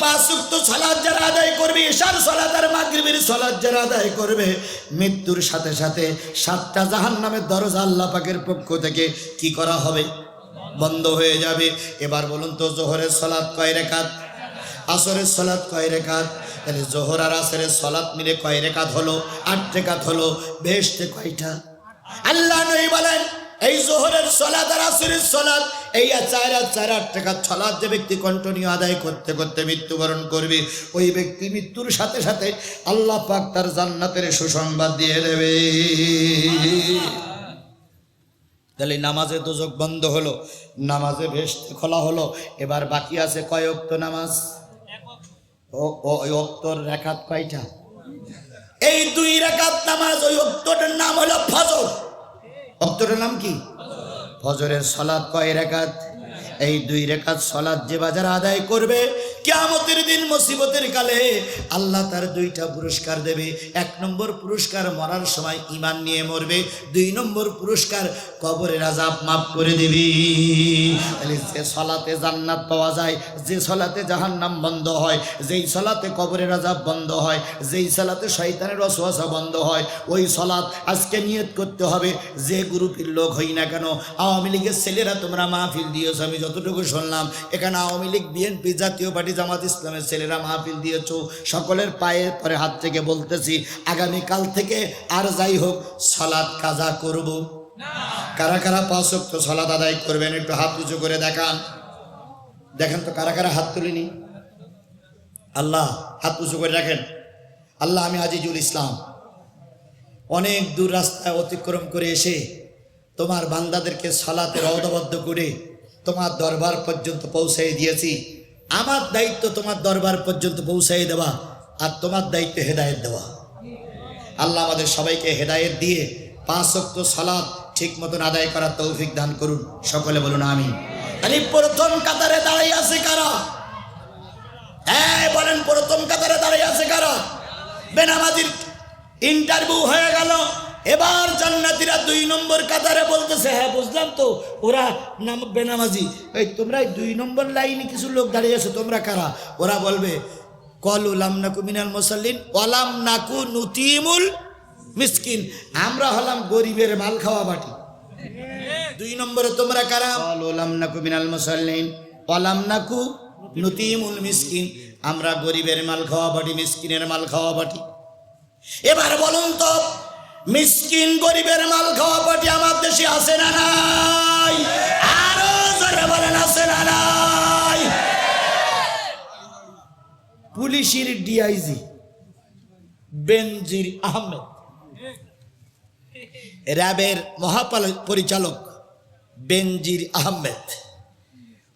পাঁচ ওয়াক্ত সালাত যারা আদায় করবে, ইশার সালাত আর মাগরিবের সালাত যারা আদায় করবে, মৃত্যুর সাথে সাথে 7টা জাহান্নামের দরজা আল্লাহ পাকের পক্ষ থেকে কি করা হবে? বন্ধ হয়ে যাবে। এবার বলুন তো, জোহরের সালাত কয় রাকাত? আসরের সালাত কয় রাকাত? তাহলে জোহর আর আসরের সালাত মিলে কয় রাকাত হলো? 8 রাকাত হলো। বেহেশতে কয়টা? আল্লাহ নবী বলেন, এই জোহরের সালাত আর আসরের সালাত, এই 4 রাকাত সালাত যে ব্যক্তি কন্টিনিউ আদায় করতে করতে মৃত্যুবরণ করবে, ওই ব্যক্তি মৃত্যুর সাথে সাথে আল্লাহ পাক তার জান্নাতের সুসংবাদ দিয়ে দেবে। তাহলে নামাজে দোজখ বন্ধ হলো, নামাজে বেহেশত খোলা হলো। এবার বাকি আছে কয় ওয়াক্ত নামাজ? ওই ওয়াক্তর রাকাত কয়টা? এই 2 রাকাত নামাজ, ওই ওয়াক্তটার নাম হলো ফজর। ওয়াক্তটার নাম কি? ফজরের সালাত কয় রাকাত? এই 2 রাকাত সালাত যে বাজার আদায় করবে, কিয়ামতের দিন মুসিবতের কালে আল্লাহ তার 2টা পুরস্কার দেবে। 1 নম্বর পুরস্কার মরার সময় ঈমান নিয়ে মরবে, 2 নম্বর পুরস্কার কবরের আযাব মাফ করে দিবি। তাহলে যে সালাতে জান্নাত পাওয়া যায়, যে সালাতে জাহান্নাম বন্ধ হয়, যেই সালাতে কবরের আযাব বন্ধ হয়, যেই সালাতে শয়তানের ওয়াসওয়াসা বন্ধ হয়, ওই সালাত আজকে নিয়ত করতে হবে। যে গ্রুপের লোক হই না কেন, আওয়ামী লীগের ছেলেরা তোমরা মাহফিল দিয়েছো, আমি যতটুকু শুনলাম এখানে আওয়ামী লীগ, বিএনপি, জাতীয় পার্টি, জামাত ইসলামের ছেলেরা মাহফিল দিয়েছো, সকলের পায়ে পরে হাত থেকে বলতেছি, আগামীকাল থেকে আর যাই হোক সালাত কাজা করব না। কারা কারা 5 ওয়াক্ত সালাত আদায় করবেন একটু হাত উঁচু করে দেখান। দেখেন তো কারা কারা হাত তুলিনি? আল্লাহ, হাত উঁচু করে রাখেন। আল্লাহ, আমি আজিজুল ইসলাম অনেক দূর রাস্তায় অতিক্রম করে এসে তোমার বান্দাদেরকে সালাতে রওদাবদ্ধ করে তোমার দরবার পর্যন্ত পৌঁছাই দিয়েছি। আমার দায়িত্ব তোমার দরবার পর্যন্ত পৌঁছাই দেওয়া, আর তোমার দায়িত্ব হেদায়েত দেওয়া। আল্লাহ আমাদের সবাইকে হেদায়েত দিয়ে 5 ওয়াক্ত সালাত ঠিক মতন আদায় করার তৌফিক দান করুন। সকলে বলুন আমিন। তাহলে প্রথম কাতারে দাঁড়িয়ে আছে কারা? হ্যাঁ বলেন, প্রথম কাতারে দাঁড়িয়ে আছে কারা? বেনামাজির ইন্টারভিউ হয়ে গেল, এবার জান্নাতীরা 2 নম্বর কাতারে বলতেছে, হ্যাঁ বুঝলাম তো, ওরা নাম বেনামাজি। এই তোমরা 2 নম্বর লাইনে কিছু লোক দাঁড়িয়ে আছো, তোমরা কারা? ওরা বলবে, কলু লাম নাকু মিনাল মুসাল্লিন ওয়ালাম নাকু নুতিমুল মিসকিন, আমরা হলাম গরিবের মাল খাওয়া বাটি। 2 নম্বরে তোমরা কারা? কলু লাম নাকু মিনাল মুসাল্লিন ওয়ালাম নাকু নুতিমুল মিসকিন, আমরা গরিবের মাল খাওয়া বাটি, মিসকিনের মাল খাওয়া বাটি। এবার বলুন তো, মিসকিন গরিবের মাল খাওয়া পার্টি আমার দেশে আছে না নাই? আরো জোরে বলেন, আছে না নাই? পুলিশের ডিআইজি বেনজির আহমেদ, র্যাবের মহাপরিচালক বেনজির আহমেদ,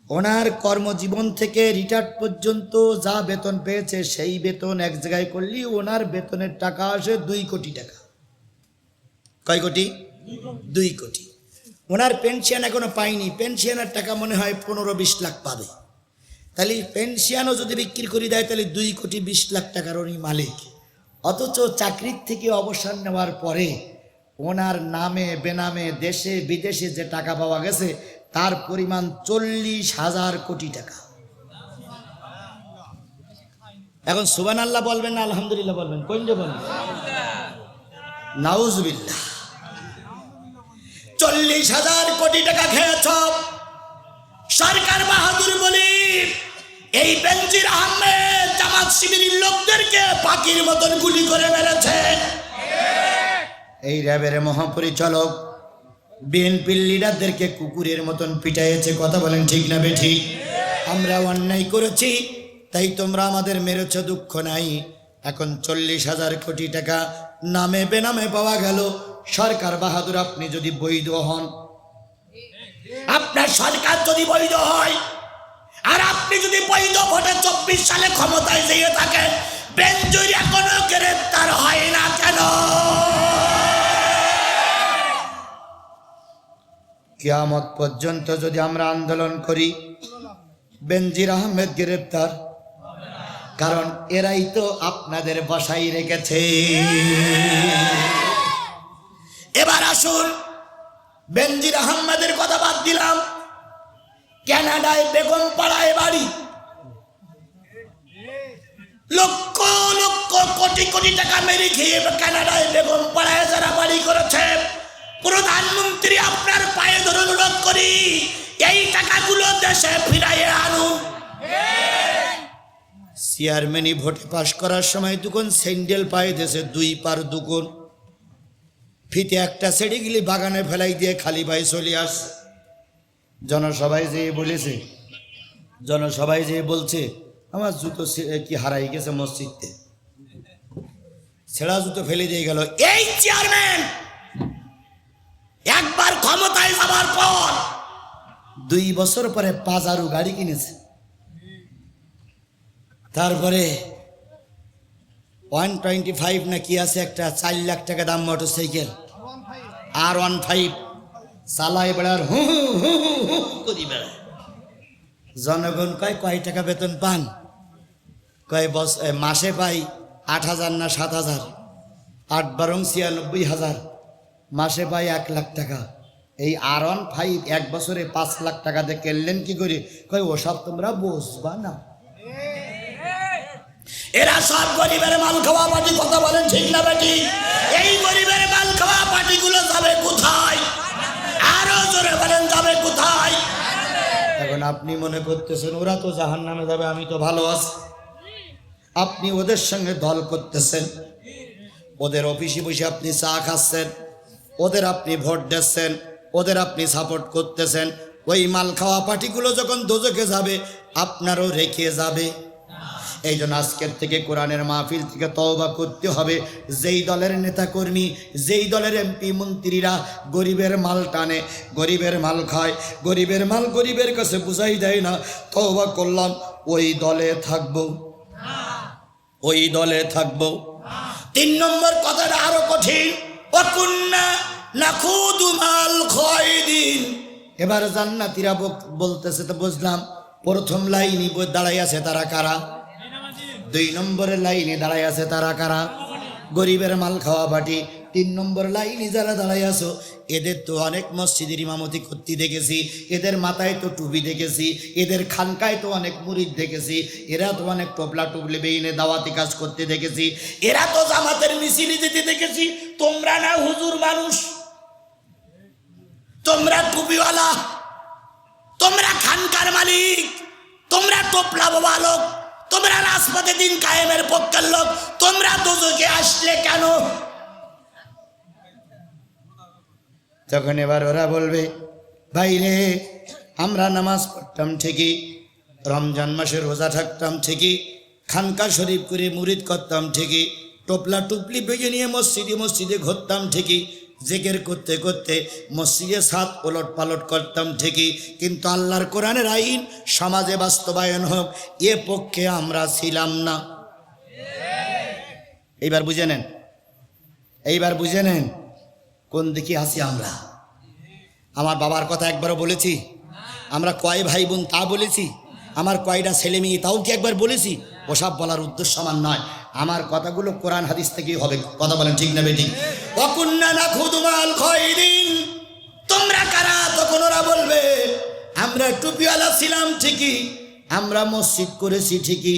ওনার কর্মজীবন থেকে রিটায়ার্ড পর্যন্ত যা বেতন পেয়েছে, সেই বেতন এক জায়গায় করলে ওনার বেতনের টাকা আসে 2 কোটি টাকা। কয় কোটি? 2 কোটি। ওনার পেনশন এখনো পায়নি, পেনশনের টাকা মনে হয় 15-20 লাখ পাবে। তাহলে পেনশনও যদি বিক্রি করে দেয়, তাহলে 2 কোটি 20 লাখ টাকার উনি মালিক। অথচ চাকরির থেকে অবসর নেওয়ার পরে ওনার নামে বেনামে দেশে বিদেশে যে টাকা পাওয়া গেছে, তার পরিমাণ 40,000 কোটি টাকা। এখন সুবহানাল্লাহ বলবেন না আলহামদুলিল্লাহ বলবেন? কোনটা বলবেন? নাউজুবিল্লাহ। 40,000 কোটি টাকা খেয়েছ। সরকার বাহাদুর বলি এই বেনজির আহমেদ জামাত শিবিরের লোকদেরকে পাখির মতন গুলি করে মেরেছে। এই র্যাবের মহাপরিচালক বিএনপির লিডারদেরকে কুকুরের মতন পিটাইছে। কথা বলেন ঠিক না বেঠিক? আমরা অন্যায় করেছি, তাই তোমরা আমাদের মেরেছ, দুঃখ নাই। এখন 40,000 কোটি টাকা নামে বেনামে পাওয়া গেল। সরকার বাহাদুর, আপনি যদি বৈধ হন, আপনার সরকার যদি বৈধ হয়, আর আপনি যদি বৈধ ভোটে 24 সালে ক্ষমতায় যেয়ে থাকেন, বেনজির এখনো গ্রেফতার হয় না কেন? কিয়ামত পর্যন্ত যদি আমরা আন্দোলন করি, বেনজির আহমেদ গ্রেফতার, কারণ এরাই তো আপনাদের বসাই রেখেছে। এবার আসুন, বেনজির আহমেদের কথা বাদ দিলাম, কানাডায় বেগম পাড়ায় বাড়ি, কোটি কোটি টাকা মেরে খেয়ে কানাডায় বেগম পাড়ায় যারা বাড়ি করেছে, প্রধানমন্ত্রী আপনার পায়ে ধরে অনুরোধ করি এই টাকাগুলো দেশে ফিরাইয়ে আনুন। চেয়ারম্যানই ভোটে পাশ করার সময় দুখন স্যান্ডেল পায়ে দেশে 2 পার দুগুণ ফিতে একটা ছেড়ে গেলে বাগানে ফেলাই দিয়ে খালি পায়ে চলে আস। জনসভায় যেয়ে বলেছে, জনসভায় যেয়ে বলছে আমার জুতো কি হারাই গেছে মসজিদে, ছেঁড়া জুতো ফেলে দিয়ে গেল। এই চেয়ারম্যান একবার ক্ষমতায় যাবার পর 2 বছর পরে পাজারু গাড়ি কিনেছে, তারপরে 125 না কি আছে একটা 4 লাখ টাকা দাম মোটরসাইকেল R15 চালায় বেড়ার হু হু হু হু করি বেড়ায়। জনগণ কয় টাকা বেতন পান? মাসে পাই 8,000 না 7,000, 8 বারং 96,000, মাসে পাই 1 লাখ টাকা। এই R15 1 বছরে 5 লাখ টাকা দিয়ে কেনলেন কি করে? ওসব তোমরা বুঝবা না, এরা সব গরিবের মাল খাওয়া পার্টি। কথা বলেন ঠিক না বেটি? এই গরিবের মাল খাওয়া পার্টিগুলো যাবে কোথায়? আরো জোরে বলেন যাবে কোথায়? এখন আপনি মনে করতেছেন ওরা তো জাহান্নামে যাবে, আমি তো ভালো আছি। আপনি ওদের সঙ্গে দল করতেছেন, ওদের অফিসে বসে আপনি চা খাচ্ছেন, ওদের আপনি ভোট দিচ্ছেন, ওদের আপনি সাপোর্ট করতেছেন। ওই মাল খাওয়া পার্টিগুলো যখন দোজখে যাবে আপনারও রেখে যাবে। এই জন্য আজকের থেকে কোরআনের মাহফিল থেকে তওবা করতে হবে। যেই দলের নেতা কর্মী, যেই দলের এমপি মন্ত্রীরা গরিবের মাল টানে, গরিবের মাল খায়, গরিবের মাল গরিবের কাছে বুঝাই দেয় না, তওবা করলাম ওই দলে থাকবো, ওই দলে থাকবো। 3 নম্বর কথাটা আরো কঠিন, ওয়াকুন্না নাখুদু মাল খায়দিন। এবার জান্নাতীরা বলতেছে, তো বুঝলাম প্রথম লাইনে দাঁড়াই আছে তারা কারা? 2 নম্বরের লাইনে দাঁড়াই আছে তারা কারা? গরিবের মাল খাওয়া পার্টি। 3 নম্বর লাইনে যারা দাঁড়াই আছো এদের তো অনেক মসজিদের ইমামতি করতে দেখেছি, এদের মাথায় তো টুপি দেখেছি, এদের খানকায় তো অনেক মুরিদ দেখেছি, এরা তো অনেক টোপলা টুপলি বেইনে দাওয়াতি কাজ করতে দেখেছি, এরা তো জামাতের মিছিলে যেতে দেখেছি। তোমরা না হুজুর মানুষ, তোমরা টুপিওয়ালা, তোমরা খানকার মালিক, তোমরা টোপলা বাবা লোক, তোমরা রাজপথে দিন কায়েমের পক্ষের লোক, তোমরা দোজখে আসলে কেন? তখন এবার ওরা বলবে, ভাই রে আমরা নামাজ পড়তাম ঠিকই, রমজান মাসে রোজা থাকতাম ঠিকই, খানকা শরীফ করে মুরিদ করতাম ঠিকই, টোপলা টুপলি বেগে নিয়ে মসজিদে মসজিদে ঘুরতাম ঠিকই, জিকির করতে করতে মসজিদে ছাদ ওলট পালট করতাম ঠিকই, কিন্তু আল্লাহর কোরআনের আইন সমাজে বাস্তবায়ন হোক এ পক্ষে আমরা ছিলাম না। এইবার বুঝে নেন, এইবার বুঝে নেন কোন দিকে আছি আমরা। আমার বাবার কথা একবারও বলেছি? আমরা কয় ভাই বোন তা বলেছি? আমার কয়টা ছেলে মেয়ে তাও কি একবার বলেছি? ওসব বলার উদ্দেশ্য আমার নয়, আমার কথাগুলো কোরআন হাদিস থেকেই হবে। কথা বলেন ঠিক না বেঠিক? ওয়াকুন্না নাখুদু মাল খায়দিন। তোমরা কারা? তখন ওরা বলবে আমরা টুপিওয়ালা ছিলাম ঠিকই, আমরা মসজিদ করেছি ঠিকই,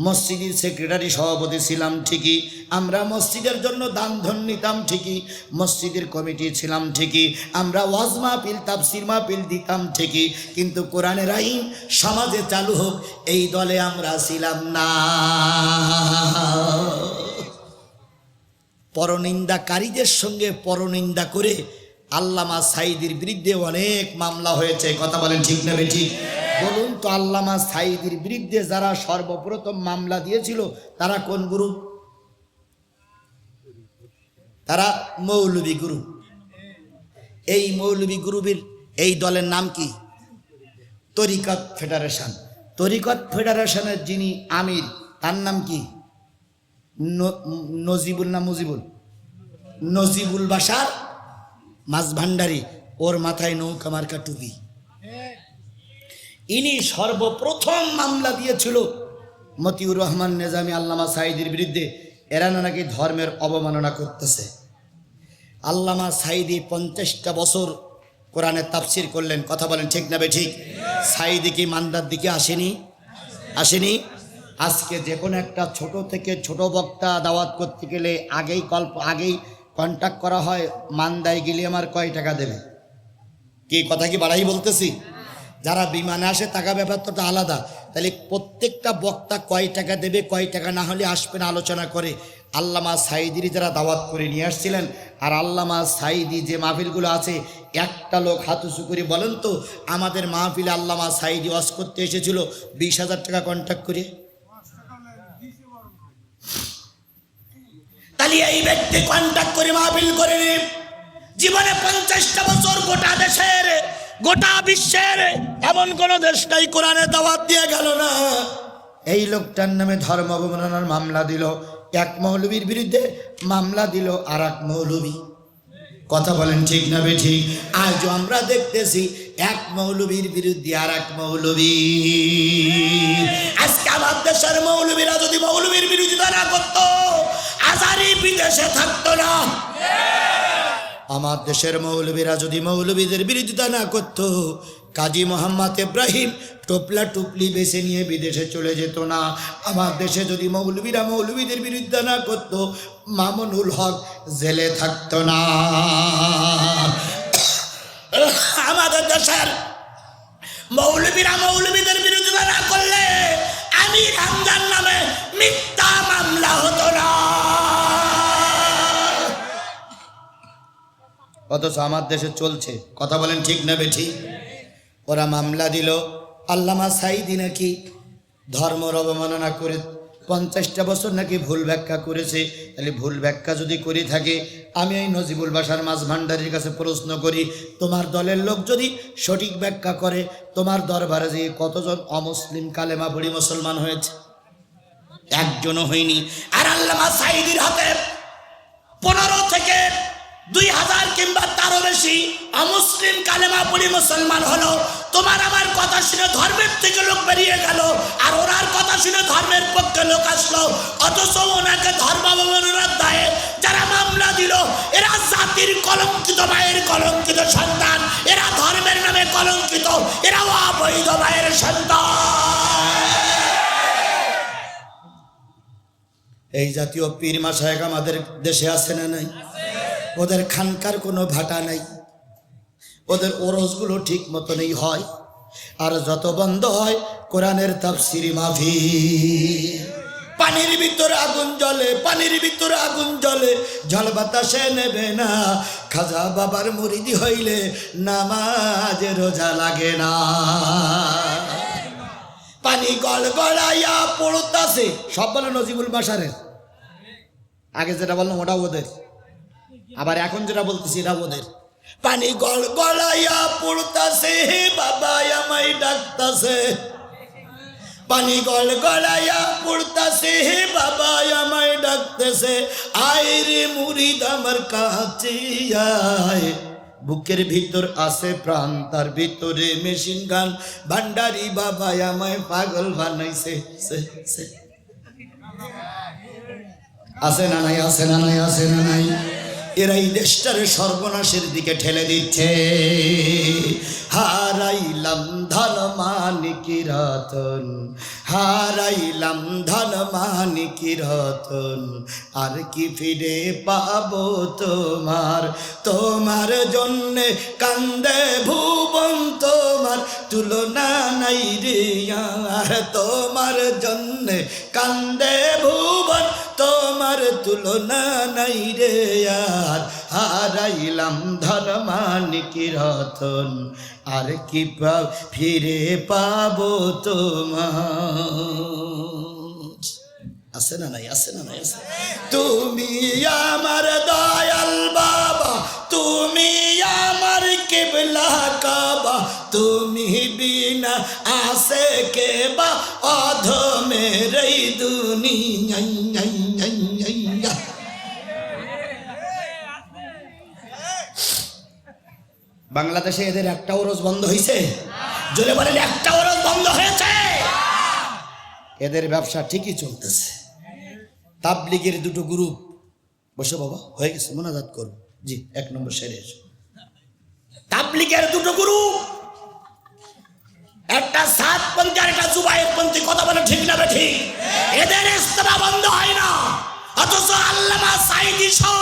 মসজিদের সেক্রেটারি সভাপতি ছিলাম ঠিকই, আমরা মসজিদের জন্য দান ধন নিতাম ঠিকই, মসজিদের কমিটি ছিলাম ঠিকই, আমরা ওয়াজ মাহফিল তাফসির মাহফিল দিতাম ঠিকই, কিন্তু কোরআনের আইন সমাজে চালু হোক এই দলে আমরা ছিলাম না। পরনিন্দাকারীদের সঙ্গে পরনিন্দা করে আল্লামা সাঈদীর বিরুদ্ধে অনেক মামলা হয়েছে। কথা বলেন ঠিক না বেঠিক? বলুন তো, আল্লামা সাঈদীর বিরুদ্ধে যারা সর্বপ্রথম মামলা দিয়েছিল তারা কোন গ্রুপ? তারা মৌলবী গ্রুপ। এই মৌলবী গ্রুপের এই দলের নাম কি? তরিকত ফেডারেশন। তরিকত ফেডারেশনের যিনি আমির তার নাম কি? নজিবুল না মুজিবুল? নজিবুল বাশার মাঝভান্ডারী। ওর মাথায় নৌকা মার্কা টুপি। ইনি সর্বপ্রথম মামলা দিয়েছিল মতিউর রহমান নিজামী আল্লামা সাঈদীর বিরুদ্ধে। এরা নাকি ধর্মের অবমাননা করতেছে। আল্লামা সাঈদী 50টা বছর কোরআনের তাফসির করলেন। কথা বলেন ঠিক না বেঠিক? সাঈদী কি মান্দার দিকে আসেনি? আসেনি? আজকে যে কোনো একটা ছোট থেকে ছোট বক্তা দাওয়াত করতে গেলে আগেই কন্ট্যাক্ট করা হয়, মান্দায় গেলে আমার কয় টাকা দেবে। কি কথা কি বাড়াই বলতেছি? যারা বিমানে আসে টাকা ব্যাপারটা আলাদা। তাহলে প্রত্যেকটা বক্তা কয় টাকা দেবে, কয় টাকা না হলে আসবেন আলোচনা করে। আল্লামা সাইদির যারা দাওয়াত করে নিয়ে আসছিলেন, আর আল্লামা সাইদি যে মাহফিলগুলো আছে, একটা লোক হাত উঁচু করে বলেন তো আমাদের মাহফিলে আল্লামা সাইদি ওয়াজ করতে এসেছিল 20,000 টাকা কন্ট্যাক্ট করে। তাহলে এই ব্যক্তি কন্ট্যাক্ট করে মাহফিল করে জীবনে 50টা বছর গোটা দেশের গোটা বিশ্বের এমন কোন দেশ নাই কোরআনের দাওয়াত দিয়ে গেল না। এই লোকটার নামে ধর্ম অবমাননার মামলা দিল, এক মৌলবীর বিরুদ্ধে মামলা দিল আর এক মৌলবী। কথা বলেন ঠিক না বেঠিক? আজও আমরা দেখতেছি এক মৌলবীর বিরুদ্ধে আর এক মৌলবী। আজকে আমার দেশের মৌলবীরা যদি মৌলবীর বিরোধিতা না করতো, আজারি বিদেশে থাকতো না। আমার দেশের মৌলবীরা যদি মৌলবীদের বিরোধিতা না করতো, কাজী মোহাম্মদ ইব্রাহিম টোপলা টুপলি বেছে নিয়ে বিদেশে চলে যেত না। আমার দেশে যদি মৌলবীরা মৌলবীদের বিরোধিতা না করতো, মামুনুল হক জেলে থাকতো না। আমাদের দেশের মৌলবীরা মৌলবীদের বিরোধিতা না করলে আমির হামজার নামে মিথ্যা মামলা হতো না। অথচ আমার দেশে চলছে। কথা বলেন ঠিক না বেঠিক? ওরা মামলা দিল, আল্লামা সাইদি নাকি ধর্মের অবমাননা করে 50টা বছর নাকি ভুল ব্যাখ্যা করেছে। তাহলে ভুল ব্যাখ্যা যদি করে থাকে, আমি এই নজিবুল বাশার মাঝ ভান্ডারীর কাছে প্রশ্ন করি, তোমার দলের লোক যদি সঠিক ব্যাখ্যা করে, তোমার দরবারে যে কতজন অমুসলিম কালেমা পড়ি মুসলমান হয়েছে? একজনও হয়নি। আর আল্লামা সাইদির হাতে 15 থেকে 2000 কিংবা তারও বেশি অমুসলিম কালেমা পড়ি মুসলমান হলো। তোমার আমার কথা শুনে ধর্মের থেকে লোক বেরিয়ে গেল, আর ওনার কথা শুনে ধর্মের পক্ষে লোক আসলো। অথচ ওনাকে ধর্ম অবমাননার দায়ে যারা মামলা দিল, এরা জাতির কলঙ্কিত মায়ের কলঙ্কিত সন্তান, এরা ধর্মের নামে কলঙ্কিত, এরা অবৈধ মায়ের সন্তান। এই জাতীয় পীর মাশায়েখ আমাদের দেশে আছে না নাই? ওদের খানকার কোনো ভাটা নাই, ওদের ওরসগুলো ঠিক মতনই হয়। আর যত বন্ধ হয় কোরআনের তাফসিরি মাহফিল। পানির ভিতরে আগুন জ্বলে, পানির ভিতরে আগুন জ্বলে, জল বাতাসে নেবে না। খাজা বাবার মুরিদি হইলে নামাজ রোজা লাগে না। পানি গড়গড়াইয়া পড়তাছে, সব বলে নজিবুল বাশারের। আগে যেটা বললাম ওটা ওদের, আবার এখন যেটা বলতেছি এটা ওদের। পানি গড়গড়াইয়া পড়তাছে, বাবা আমায় ডাকতাছে। পানি গড়গড়াইয়া পড়তাছে, বাবা আমায় ডাকতেছে। আয় রে মুরিদ আমার কাছে আয়, বুকের ভিতর আছে প্রাণ, তার ভিতরে মেশিন গান। ভান্ডারি বাবা আমায় পাগল বানাইছে। আছে না নাই? আছে না নাই? আছে না নাই? এরা এই দেশটারে সর্বনাশের দিকে ঠেলে দিচ্ছে। হারাইলাম ধন মানিকি রতন, হারাইলাম ধন মানিকি রতন, আর কি ফিরে পাবো তোমার? তোমার জন্যে কান্দে ভুবন, তোমার তুলনা নাই রে আর। তোমার জন্যে কান্দে ভুবন, তোমার তুলনা নাই রে আর। হারাইলাম ধন মানিকি রতন, আর কি ফিরে পাবো তোমার? আছে না নাই? আছে না নাই? আছে। তুমি আমার দয়াল বাবা, তুমি আমার কিবলা কাবা, তুমি বিনা আসে কে বা অধমের এই দুনিয়া। বাংলাদেশে এদের একটা ওরস বন্ধ হয়েছে? জোরে বলেন, একটা ওরস বন্ধ হয়েছে? এদের ব্যবসা ঠিকই চলতেছে। তাবলিগের দুটো গ্রুপ বসে, বাবা হয়ে গেছে মোনাজাত করো, জি 1 নম্বর সেরে। তাবলিগের দুটো গ্রুপ, একটা সাতপন্থী আর একটা জুবায়েরপন্থী, কথা বলে ঠিক না ঠিক? এদের ইস্তেমা বন্ধ হয় না, অথচ আল্লামা সাঈদী সহ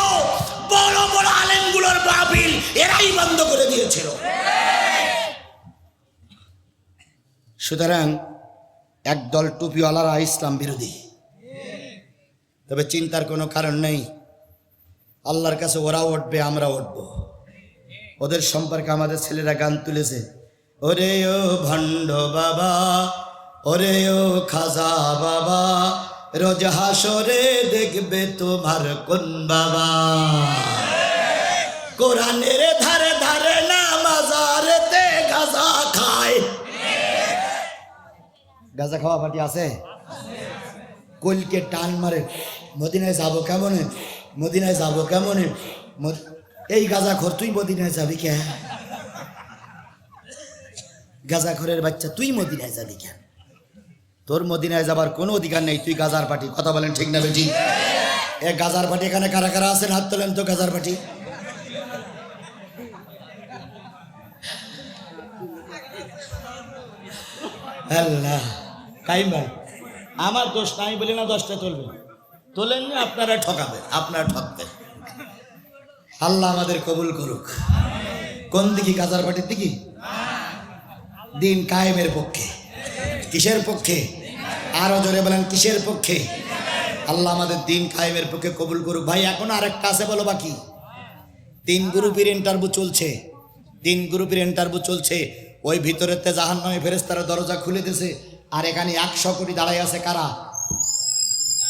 বড় বড় আলেমগুলোর মাহফিল এরাই বন্ধ করে দিয়েছিল। সুতরাং একদল টুপিওয়ালারা ইসলাম বিরোধী, তবে চিন্তার কোনো কারণ নেই। আল্লাহর কাছে ওরা উঠবে, আমরা উঠব। ওদের সম্পর্কে আমাদের ছেলেরা গান তুলেছে, ওরে ও ভণ্ড বাবা, ওরে ও খাজা বাবা, রোজ হাসরে দেখবে তোমার কোন বাবা, কোরআনের ধারে ধারে না মাজারেতে গাঁজা খায়। গাঁজা খাওয়া পার্টি আছে, কলকে টান মারে, মদিনায় যাবো কেমনে, মদিনায় যাবো কেমনে, এই গাঁজা খোর তুই মদিনায় যাবি কে? গাঁজা খোরের বাচ্চা তুই মদিনায় যাবি কেন? তোর মদিনায় যাবার কোনো অধিকার নেই, তুই গাজার পার্টি। কথা বলেন ঠিক না বেটি? এ গাজার পার্টি এখানে কারা কারা আছেন হাত তোলেন তো। গাজার পার্টি আল্লাহ কাইম ভাই, আমার দোষ নাই বলি না, 10টা তুলবে, তোলেন না আপনারা ঠকাবেন, আপনারা ঠকবেন। আল্লাহ আমাদের কবুল করুক। কোন দিকে? গাজার পার্টির দিকে? দিন কায়েমের পক্ষে। কিসের পক্ষে? আরো জোরে বলেন, কিসের পক্ষে? আল্লাহ আমাদের দিন কায়েমের পক্ষে কবুল করুক। ভাই এখন আরেকটা আছে বলো বাকি। 3 গ্রুপের ইন্টারভিউ চলছে, 3 গ্রুপের ইন্টারভিউ চলছে। ওই ভিতরেতে জাহান্নামে ফেরেশতারা দরজা খুলে দিয়েছে, আর এখানে 100 কোটি দাঁড়াই আছে। কারা?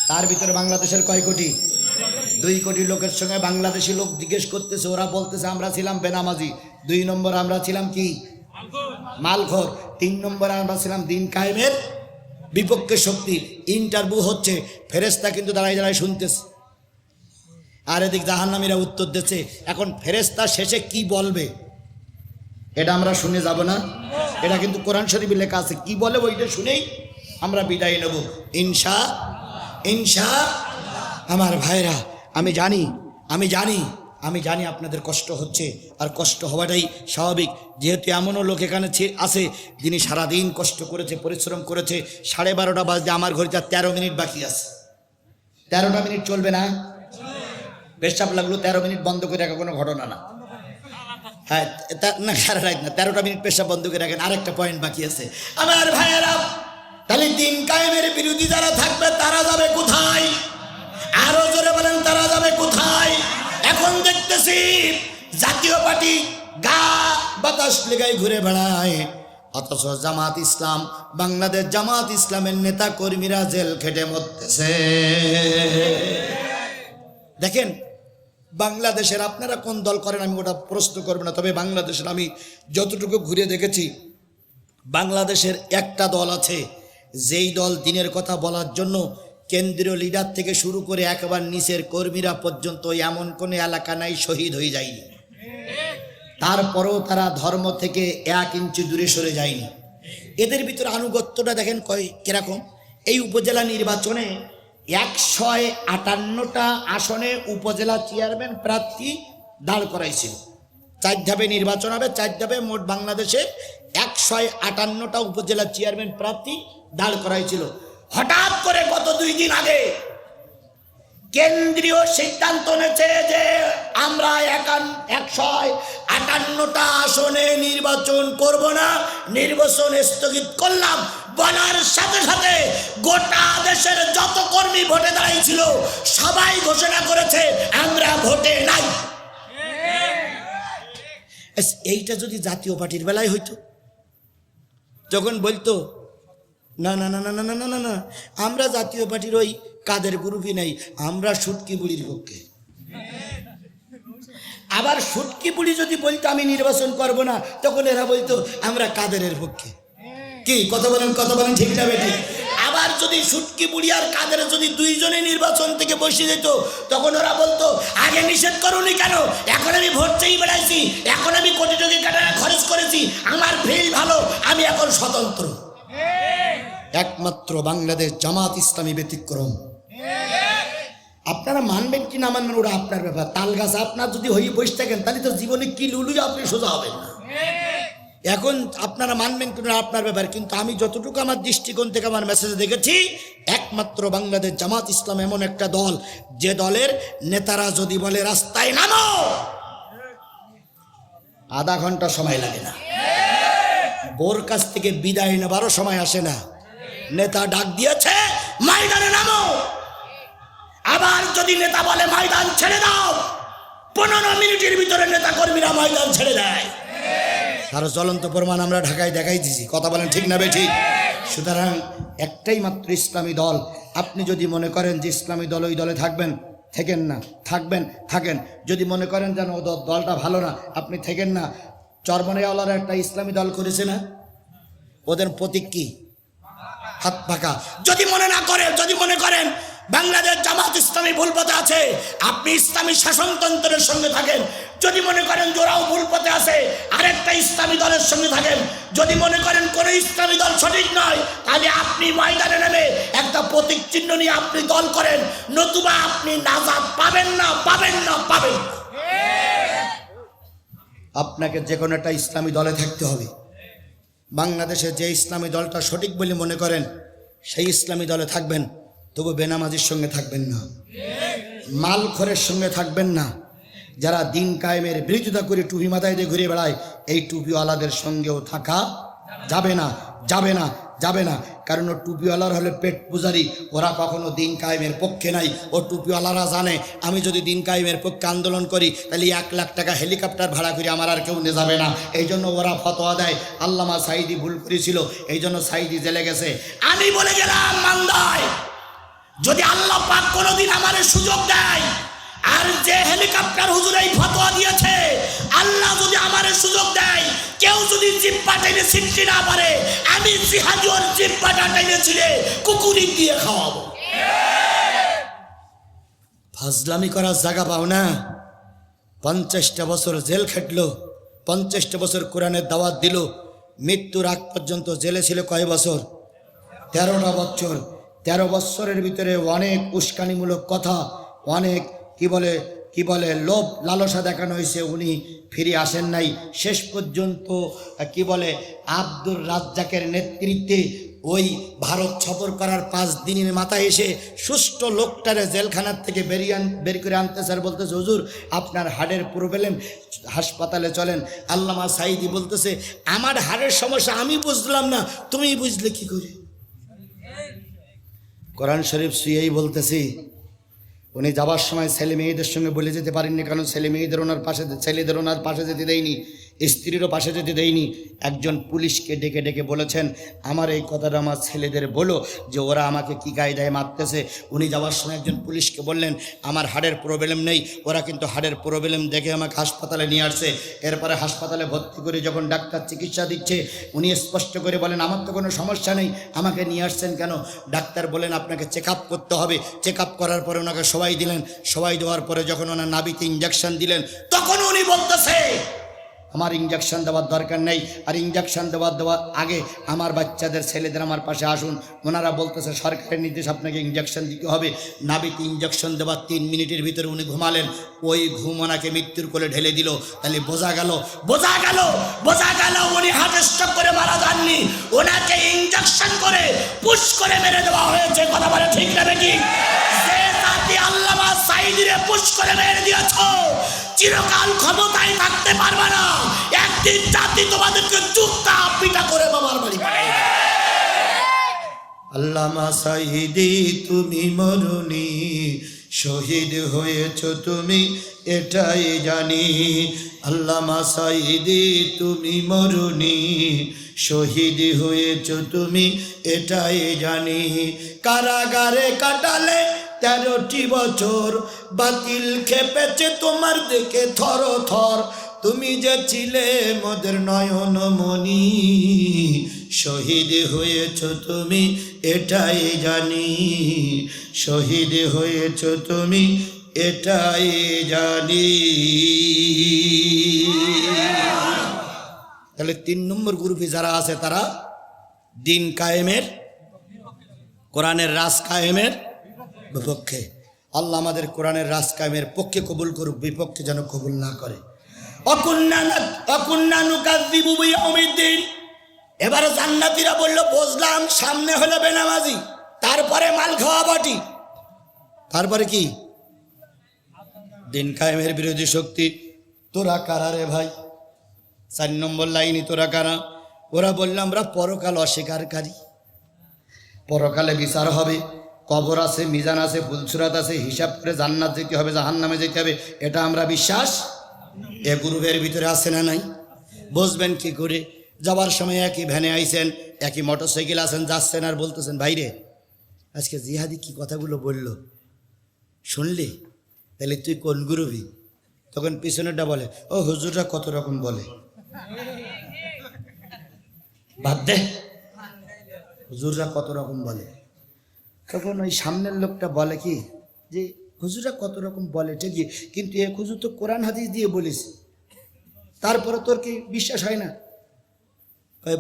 তার ভিতরে বাংলাদেশের কয় কোটি? 2 কোটি লোকের সঙ্গে বাংলাদেশি লোক জিজ্ঞেস করতেছে, ওরা বলতেছে আমরা ছিলাম বেনামাজি। 2 নম্বর আমরা ছিলাম কি? মালখোর। 3 নম্বর আমরা ছিলাম দিন কায়েমের বিপক্ষে শক্তি। ইন্টারভিউ হচ্ছে, ফেরেশতা কিন্তু দাঁড়াই দাঁড়াই শুনতেছে, আর এদিক জাহান্নামীরা উত্তর দিচ্ছে। এখন ফেরেশতা শেষে কি বলবে এটা আমরা শুনে যাব না? এটা কিন্তু কোরআন শরীফে লেখা আছে, কি বলে ওইটা শুনেই আমরা বিদায় নেব ইনশা। আমার ভাইরা, আমি জানি আপনাদের কষ্ট হচ্ছে, আর কষ্ট হওয়াটাই স্বাভাবিক। যেহেতু এমনও লোক এখানে আছে যিনি সারাদিন কষ্ট করেছে, পরিশ্রম করেছে। 12:30 বাজতে আমার ঘড়িতে 13 মিনিট বাকি আছে। 13টা মিনিট চলবে না? পেশাব লাগলো 13 মিনিট বন্ধ করে রাখা কোনো ঘটনা না। হ্যাঁ না, সারা রাত না, 13টা মিনিট পেশাব বন্ধ করে রাখেন। আরেকটা পয়েন্ট বাকি আছে আমার ভাইয়েরা। তাহলে দিন কায়েমের বিরোধী যারা থাকবে তারা যাবে কোথায়? আরো জোরে বলেন, তারা যাবে কোথায়? এখন দেখতেছি জাতীয় পার্টি গা বাতাস লেগাই ঘুরে বেড়ায়, অথচ জামাত ইসলাম, বাংলাদেশ জামাত ইসলামের নেতা কর্মীরা জেল খেটে মরতেছে। দেখেন বাংলাদেশের আপনারা কোন দল করেন আমি ওটা প্রশ্ন করব না, তবে বাংলাদেশের আমি যতটুকু ঘুরে দেখেছি, বাংলাদেশের একটা দল আছে যেই দল দিনের কথা বলার জন্য কেন্দ্রীয় লিডার থেকে শুরু করে একেবারে নিচের কর্মীরা পর্যন্ত এমন কোনো এলাকা নাই শহীদ হয়ে যায়নি। তারপরেও তারা ধর্ম থেকে 1 ইঞ্চি দূরে সরে যায়নি। এদের ভিতরে আনুগত্যটা দেখেন কিরকম। এই উপজেলা নির্বাচনে 158টা আসনে উপজেলা চেয়ারম্যান প্রার্থী দাঁড় করাইছিল। 4 ধাপে নির্বাচন হবে, 4 ধাপে মোট বাংলাদেশে 158টা উপজেলা চেয়ারম্যান প্রার্থী দাঁড় করাইছিল। হঠাৎ করে গত 2 দিন আগে কেন্দ্রীয় সিদ্ধান্ত নিয়েছে যে আমরা 158টা আসনে নির্বাচন করব না, নির্বাচন স্থগিত করলাম। বলার সাথে সাথে গোটা দেশের যত কর্মী ভোটে দাঁড়াইছিল সবাই ঘোষণা করেছে আমরা ভোটে নাই। এইটা যদি জাতীয় পার্টির বেলায় হইতো, যখন বলতো না না না না না না না না আমরা জাতীয় পার্টির ওই কাদের গ্রুপই নাই, আমরা সুটকি বুড়ির পক্ষে। আবার সুটকি বুড়ি যদি বলতো আমি নির্বাচন করব না, তখন এরা বলতো আমরা কাদেরের পক্ষে। কি কথা বলেন ঠিক না বেটি? আবার যদি সুটকি বুড়ি আর কাদের যদি 2 জনে নির্বাচন থেকে বসে যেত, তখন ওরা বলতো আগে নিষেধ করুনি কেন, এখন আমি ভোট চেয়ে বেড়াইছি, এখন আমি কোটি কোটি টাকা খরচ করেছি, আমার ফিল ভালো, আমি এখন স্বতন্ত্র। একমাত্র বাংলাদেশ জামাত ইসলামী ব্যতিক্রম। আপনারা মানবেন কি না মানবেন ওরা আপনার ব্যাপার। তাল গাছ আপনার যদি হয়ে বসে থাকেন তাহলে তো জীবনে কি লুলু আপনি সোজা হবেন না। এখন আপনারা মানবেন কিনা আপনার ব্যাপার, কিন্তু আমি যতটুকু আমার দৃষ্টিকোণ থেকে আমার মেসেজে দেখেছি, একমাত্র বাংলাদেশ জামাত ইসলাম এমন একটা দল, যে দলের নেতারা যদি বলে রাস্তায় নামো, আধা ঘন্টা সময় লাগে না। বোর কাছ থেকে বিদায় নেবারও সময় আসে না। নেতা ডাক দিয়েছে ময়দানে নামো, আবার যদি নেতা বলে ময়দান ছেড়ে দাও, 15 মিনিটের ভিতরে নেতা কর্মীরা ময়দান ছেড়ে দেয়। তার জ্বলন্ত প্রমাণ আমরা ঢাকায় দেখাই দিছি। কথা বলেন ঠিক না বেঠিক? সুতরাং একটাই মাত্র ইসলামী দল। আপনি যদি মনে করেন যে ইসলামী দল, ওই দলে থাকবেন, থেকেন না। থাকেন। যদি মনে করেন যেন ও দলটা ভালো না, আপনি থেকেন না। চরমনাইওয়ালারা একটা ইসলামী দল করেছে না? ওদের প্রতীক কি? হাত পাকা। যদি মনে করেন বাংলাদেশ জামাত ইসলামী ভুল পথে আছে, আপনি ইসলামী শাসনতন্ত্রের সঙ্গে থাকেন। যদি মনে করেন জোরাও ভুল পথে আছে, আরেকটা ইসলামী দলের সঙ্গে থাকেন। যদি মনে করেন কোন ইসলামী দল সঠিক নয়, তাহলে আপনি ময়দানে নেমে একটা প্রতীক চিহ্ন নিয়ে আপনি দল করেন, নতুবা আপনি নাজাত পাবেন না। আপনাকে যে কোনো একটা ইসলামী দলে থাকতে হবে। বাংলাদেশে যে ইসলামী দলটা সঠিক বলে মনে করেন, সেই ইসলামী দলে থাকবেন, তবু বেনামাজির সঙ্গে থাকবেন না, মালখোরের সঙ্গে থাকবেন না। যারা দিন কায়েমের বিরোধিতা করে টুপি মাথায় দিয়ে ঘুরে বেড়ায়, এই টুপিওয়ালাদের সঙ্গেও থাকা যাবে না। কারণ ও টুপিওয়ালার হলে পেট পূজারি, ওরা কখনো দিন কায়েমের পক্ষে নাই। ও টুপিওয়ালারা জানে আমি যদি দিন কায়েমের পক্ষে আন্দোলন করি, তাহলে 1 লাখ টাকা হেলিকপ্টার ভাড়া করে আমার আর কেউ নিয়ে যাবে না। এই জন্য ওরা ফতোয়া দেয়। আল্লামা সাঈদী ভুল করেছিল, এই জন্য সাঈদী জেলে গেছে। আমি বলে গেলাম মান্দায়, যদি আল্লাহ পাক কোনোদিন আমার সুযোগ দেয়, আর যে হেলিকপ্টার হুজুর এই ফতোয়া দিয়েছে, আল্লাহ যদি আমার সুযোগ দেয়, কেউ যদি জিব্বা টেনে ছিটতে না পারে, আমি জিহাদির জিব্বাটা টেনে ছিলে কুকুরি দিয়ে খাওয়াবো। ফাজলামি করার জায়গা পাও না। 50টা বছর জেল খাটলো, 50টা বছর কোরআনের দাওয়াত দিল, মৃত্যুর আগ পর্যন্ত জেলে ছিল কয় বছর? 13টা বছর। 13 বছরের ভিতরে অনেক উস্কানিমূলক কথা, অনেক কি বলে লোভ লালসা দেখানো হয়েছে। উনি ফিরে আসেন নাই। শেষ পর্যন্ত আব্দুর রাজ্জাকের নেতৃত্বে ওই ভারত সফর করার 5 দিনের মাথায় এসে সুষ্ঠু লোকটারে জেলখানার থেকে বের করে আনতে স্যার বলতেছে, হুজুর আপনার হাড়ের প্রবলেম, হাসপাতালে চলেন। আল্লামা সাঈদী বলতেছে, আমার হাড়ের সমস্যা আমি বুঝলাম না, তুমি বুঝলে কি করে? কোরআন শরীফ শুয়েই বলতেছি। উনি যাবার সময় ছেলে মেয়েদের সঙ্গে বলে যেতে পারেননি, কারণ ছেলেদের ওনার পাশে যেতে দেয়নি, স্ত্রীরও পাশে যেতে দেয়নি। একজন পুলিশকে ডেকে বলেছেন, আমার এই কথাটা আমার ছেলেদের বলো যে ওরা আমাকে কি কায়দায় মারতেছে। উনি যাওয়ার সময় একজন পুলিশকে বললেন, আমার হাড়ের প্রবলেম নেই, ওরা কিন্তু হাড়ের প্রবলেম দেখে আমাকে হাসপাতালে নিয়ে আসছে। এরপরে হাসপাতালে ভর্তি করে যখন ডাক্তার চিকিৎসা দিচ্ছে, উনি স্পষ্ট করে বলেন, আমার তো কোনো সমস্যা নেই, আমাকে নিয়ে আসছেন কেন? ডাক্তার বলেন, আপনাকে চেক আপ করতে হবে। চেক আপ করার পরে ওনাকে সবাই দিলেন। সবাই দেওয়ার পরে যখন ওনার নাভিতে ইঞ্জেকশন দিলেন, তখন উনি বলতেছে, আমার ইঞ্জেকশন দেওয়ার দরকার নেই, আর ইঞ্জেকশন দেওয়ার আগে আমার বাচ্চাদের ছেলেদের আমার পাশে আসুন। ওনারা বলতেছে, সরকারের নির্দেশ আপনাকে ইঞ্জেকশন দিতে হবে। নাভিতে ইঞ্জেকশন দেওয়ার 3 মিনিটের ভিতরে উনি ঘুমালেন। ওই ঘুম ওনাকে মৃত্যুর কোলে ঢেলে দিল। তাহলে বোঝা গেল উনি হার্ট স্ট্রোক করে মারা যাননি, ওনাকে ইঞ্জেকশন করে পুশ করে মেরে দেওয়া হয়েছে। কথা বলে ঠিক না বেটি? আল্লামা সাঈদীরে পুশ করে মেরে দিয়েছ, চিরকাল ক্ষমতায় থাকতে পারবে না। একদিন জাতি তোমাদেরকে জুতা পিটা করে বাবার বাড়ি পাঠাবে। আল্লামা সাঈদী তুমি মরুনি, শহীদ হয়েছ তুমি এটাই জানি। আল্লামা সাঈদী তুমি মরুনি, শহীদ হয়েছ তুমি এটাই জানি। কারাগারে কাটালে 13টি বছর, বাতিল খেপেছে তোমার দেখে থর থর। তুমি যে ছিলে মোদের নয়ন মনি, শহীদ হয়েছ তুমি এটাই জানি। শহীদ হয়েছ তুমি এটাই জানি। তাহলে 3 নম্বর গ্রুপে যারা আছে, তারা দিন কায়েমের, কোরআনের রাজ কায়েমের বিপক্ষে। আল্লাহ আমাদের কোরআনের রাজ কায়েমের পক্ষে কবুল করুক, বিপক্ষে যেন কবুল না করে। অকুন্না নুকাযযিবু বিয়াউমিদ্দিন। এবার জান্নাতীরা বলল, বুঝলাম সামনে হলো বেনামাজি, তারপরে মাল খাওয়া বাটি, তারপরে কি দিন কায়েমের বিরোধী শক্তি। তোরা কারা রে ভাই? 4 নম্বর লাইনই তোরা কারা? ওরা বললাম আমরা পরকাল অস্বীকারী, পরকালে বিচার হবে, কবর আছে, মিজান আছে, ফুলসুরাত আছে, হিসাব করে জান্নাত যেতে হবে, জাহান্নামে যেতে হবে, এটা আমরা বিশ্বাস। এ গ্রুপের ভিতরে আছে না নাই? বুঝবেন কি করে? যাবার সময় একই ভ্যানে আইছেন, একই মোটরসাইকেল আছেন, যাচ্ছেন আর বলতেছেন, ভাইরে আজকে জিহাদি কি কথাগুলো বলল শুনলি? তাহলে তুই কোন গ্রুপই? তখন পিছনেরটা বলে, ও হুজুররা কত রকম বলে, বাদ দে, হুজুররা কত রকম বলে। তখন ওই সামনের লোকটা বলে কি যে হুজুররা কত রকম বলে ঠিকই, কিন্তু এক হুজুর তো কোরআন হাদিস দিয়ে বলিস, তারপরে তোর কি বিশ্বাস হয় না?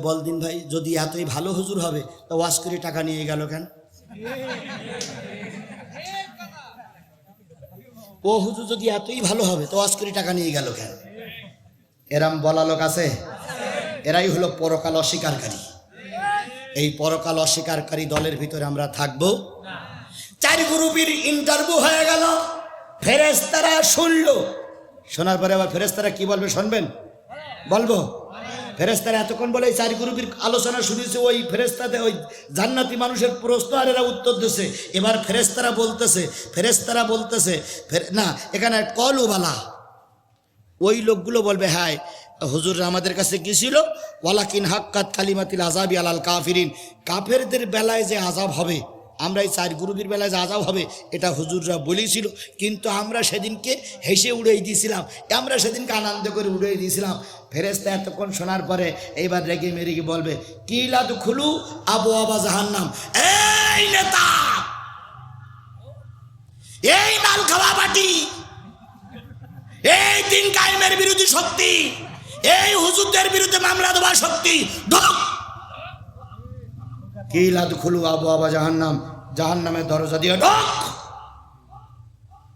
বল দিন ভাই, যদি এতই ভালো হুজুর হবে তো ওয়াজ করে টাকা নিয়ে গেল কেন? ও হুজুর যদি এতই ভালো হবে তো ওয়াজ করে টাকা নিয়ে গেল কেন? এরম বলা লোক আছে? এরাই হলো পরকাল অস্বীকারী। এই পরকাল অস্বীকারী দলের ভিতরে আমরা থাকবো। 4 গ্রুপের ইন্টারভিউ হয়ে গেল, ফেরেশতারা শুনলো, শোনার পরে আবার ফেরেশতারা কি বলবে শুনবেন? বলবো। ফেরেশতারা এতক্ষণ বলে 4 গ্রুপের আলোচনা শুনেছে, ওই ফেরেশতাতে ওই জান্নাতি মানুষের প্রশ্ন আর এরা উত্তর দিচ্ছে। এবার ফেরেশতারা বলতেছে না, এখানে কলুবালা, ওই লোকগুলো বলবে হ্যাঁ হুজুর আমাদের কাছে গিয়েছিল, ওয়ালাকিন হাক্কাত কালিমাতিল আযাবি আলাল কাফিরিন, কাফেরদের বেলায় যে আযাব হবে, আমরা এই 4 গ্রুপের বেলায় যে আযাব হবে এটা হুজুররা বলেছিল, কিন্তু আমরা সেদিনকে হেসে উড়িয়ে দিয়েছিলাম, আমরা সেদিনকে আনন্দ করে উড়িয়ে দিয়েছিলাম। ফেরেশতা এতক্ষণ শোনার পরে এইবার রেগে মেরিকে বলবে, কিলা দুখুলু আবওয়াবা জাহান্নাম, এই নেতা, এই মাল খাওয়া বাটি, এই দিন কায়েমের বিরোধী শক্তি, এই হুজুরদের বিরুদ্ধে মামলা দেওয়ার শক্তি, ঢোক। কিলা দুখুলু আবওয়াবা জাহান্নাম, জাহান্নামের দরজা দিয়ে ঢোক।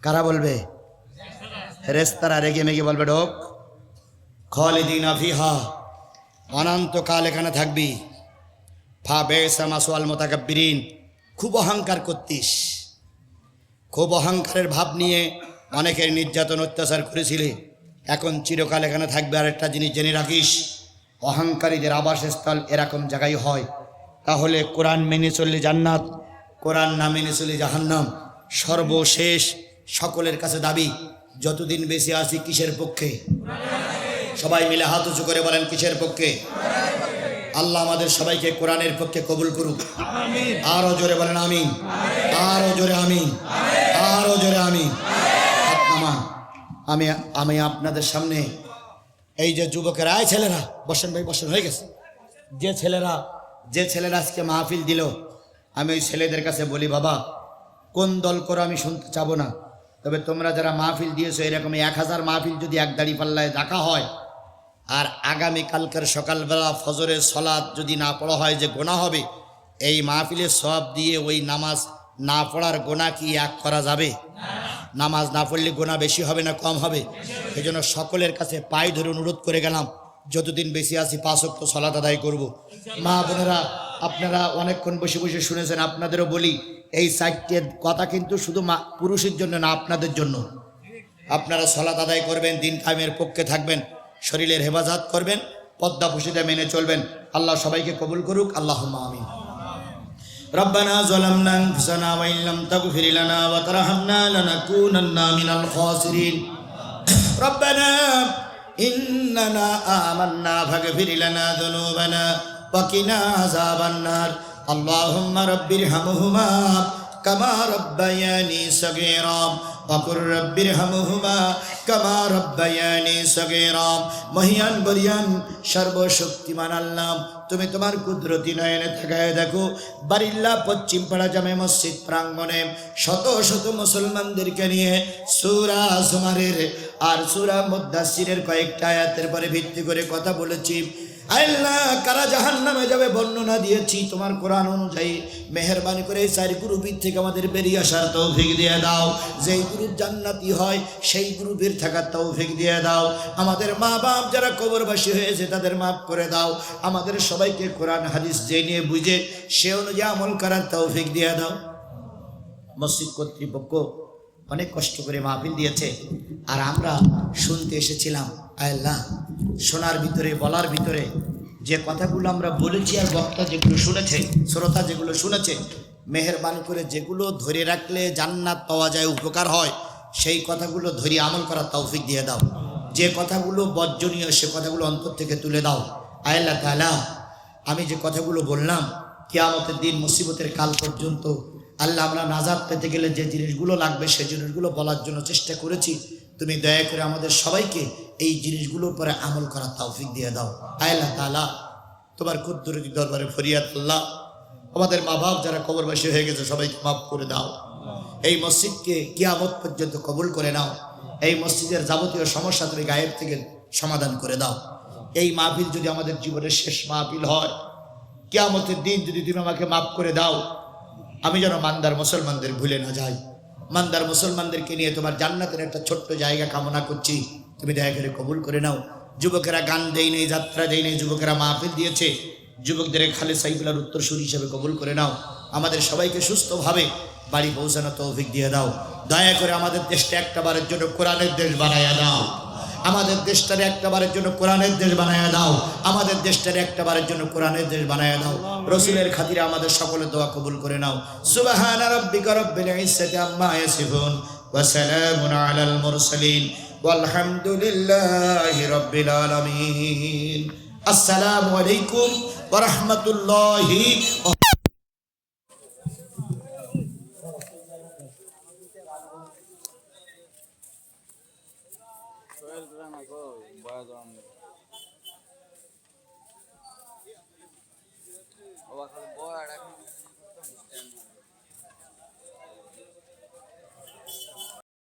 কারা বলবে? ফেরেশতারা রেগে মেগে বলবে ঢোক। খালিদিনা ফিহা, অনন্তকাল এখানে থাকবি। ফাবিসা মাসওয়াল মুতাকাব্বিরিন, খুব অহংকার করতিস, খুব অহংকারের ভাব নিয়ে অনেকের নির্যাতন অত্যাচার করেছিলি, এখন চিরকাল এখানে থাকবে। আর একটা জিনিস জেনে রাখিস, অহংকারীদের আবাসস্থল এরকম জায়গায় হয়। তাহলে কোরআন মেনে চললে জান্নাত, কোরআন না মেনে চললে জাহান্নাম। সর্বশেষ সকলের কাছে দাবি, যতদিন বেঁচে আছি কিসের পক্ষে? সবাই মিলে হাত উঁচু করে বলেন কিসের পক্ষে? আল্লাহ আমাদের সবাইকে কোরআনের পক্ষে কবুল করুক। আরো জোরে বলেন আমিন, আরো জোরে আমিন, আরো জোরে আমিন। আমি আপনাদের সামনে এই যে যুবকেরা, এই ছেলেরা বসেন ভাই, বসেন, হয়ে গেছে। যে ছেলেরা আজকে মাহফিল দিল, আমি ওই ছেলেদের কাছে বলি, বাবা কোন দল করো আমি শুনতে চাবো না, তবে তোমরা যারা মাহফিল দিয়েছো এরকম 1000 মাহফিল যদি এক দাড়ি পাল্লায় রাখা হয়, আর আগামীকালকের সকালবেলা ফজরের সলাৎ যদি না পড়া হয় যে গোনা হবে, এই মাহফিলের সওয়াব দিয়ে ওই নামাজ না পড়ার গোনা কি এক করা যাবে? নামাজ না পড়লে গোনা বেশি হবে না কম হবে? এই জন্য সকলের কাছে পায়ে ধরে অনুরোধ করে গেলাম, যতদিন বেশি আছি 5 ওয়াক্ত সালাত আদায় করব। মা বোনেরা, আপনারা অনেকক্ষণ বসে বসে শুনেছেন, আপনাদেরও বলি, এই 4টে কথা কিন্তু শুধু পুরুষের জন্য না, আপনাদের জন্য। আপনারা সালাত আদায় করবেন, দিন কায়েমের পক্ষে থাকবেন, শরীরের হেফাজত করবেন, পদ্মা পুশিটা মেনে চলবেন। আল্লাহ সবাইকে কবুল করুক, আল্লাহুম্মা আমিন। ربنا ظلمنا أنفسنا وإن لم تغفر لنا وترحمنا لنكونن من الخاسرين ربنا إننا آمنا فاغفر لنا ذنوبنا وقنا عذاب النار اللهم رب ارحمهما كما ربياني صغيرا وقل رب ارحمهما كما ربياني صغيرا মহিয়ান বরিয়ান সর্বশক্তিমান আল্লাহ, তুমি তোমার কুদরতি নয়নে তাকায় দেখো, বারিল্লা পশ্চিম পাড়া জামে মসজিদ প্রাঙ্গণে শত শত মুসলমানদেরকে নিয়ে সূরা জুমারের আর সূরা মুদ্দাসসিরের কয়েকটা আয়াতের পরে ভিত্তি করে কথা বলেছি। আল্লাহ কারা জাহান্নামে যাবে বর্ণনা দিয়েছি তোমার কোরআন অনুযায়ী। মেহেরবানি করে এই 4 গ্রুপের থেকে আমাদের বেরিয়ে আসার তৌফিক দিয়ে দাও। যেই গ্রুপ জান্নাতি হয় সেই গ্রুপের থাকার তৌফিক দিয়ে দাও। আমাদের মা বাপ যারা কবরবাসী হয়েছে তাদের মাফ করে দাও। আমাদের সবাইকে কোরআন হাদিস জেনে বুঝে সে অনুযায়ী আমল করার তৌফিক দিয়ে দাও। মসজিদ কর্তৃপক্ষ অনেক কষ্ট করে মাহফিল দিয়েছে, আর আমরা শুনতে এসেছিলাম। আল্লাহ শোনার ভিতরে বলার ভিতরে যে কথাগুলো আমরা বলেছি আর বক্তা যেগুলো শুনেছে, শ্রোতা যেগুলো শুনেছে, মেহেরবানি করে যেগুলো ধরে রাখলে জান্নাত পাওয়া যায়, উপকার হয়, সেই কথাগুলো ধরে আমল করার তৌফিক দিয়ে দাও। যে কথাগুলো বর্জনীয় সে কথাগুলো অন্তর থেকে তুলে দাও। আল্লাহ তাআলা আমি যে কথাগুলো বললাম কিয়ামতের দিন মুসিবতের কাল পর্যন্ত আল্লাহ আমরা নাজাত পেতে গেলে যে জিনিসগুলো লাগবে সেই জিনিসগুলো বলার জন্য চেষ্টা করেছি। তুমি দয়া করে আমাদের সবাইকে এই জিনিসগুলোর পরে আমল করার তৌফিক দিয়ে দাও। আল্লাহ তাআলা তোমার কুদরতি দরবারে ফরিয়াদ আল্লাহ আমাদের মা বাপ যারা কবরবাসী হয়ে গেছে সবাইকে মাফ করে দাও। এই মসজিদকে কিয়ামত পর্যন্ত কবুল করে নাও। এই মসজিদের যাবতীয় সমস্যা তুমি গায়েব থেকে সমাধান করে দাও। এই মাহফিল যদি আমাদের জীবনের শেষ মাহফিল হয়, কিয়ামতের দিন যদি তুমি আমাকে মাফ করে দাও, আমি যেন মানদার মুসলমানদের ভুলে না যাই। মানদার মুসলমানদেরকে নিয়ে তোমার জান্নাতের একটা ছোট্ট জায়গা কামনা করছি, তুমি দয়া করে কবুল করে নাও। যুবকেরা গান দেয় নেই, যাত্রা দেয় নেই, যুবকেরা মাহফিল দিয়েছে, যুবকদের খালেদ সাইফুল্লাহর উত্তরসূরি হিসেবে কবুল করে নাও। আমাদের সবাইকে সুস্থভাবে বাড়ি পৌঁছানো তৌফিক দিয়ে দাও। দয়া করে আমাদের দেশটা একটাবারের জন্য কোরআনের দেশ বানাইয়া দাও। আমাদের দেশটার একটাবারের জন্য কোরআনের দেশ বানাইয়া দাও। আমাদের দেশটার একটাবারের জন্য কোরআনের দেশ বানাইয়া দাও। রসুলের খাতিরে আমাদের সকলের দোয়া কবুল করে নাও। সুবহানা রাব্বিকা রাব্বিল ইজ্জাতি আম্মা ইয়াসিফুন ওয়া সালামুন আলাল মুরসালিন ওয়ালহামদুলিল্লাহি রাব্বিল আলামিন। আসসালামু আলাইকুম ওয়া রাহমাতুল্লাহি ওয়া বারাকাতুহু।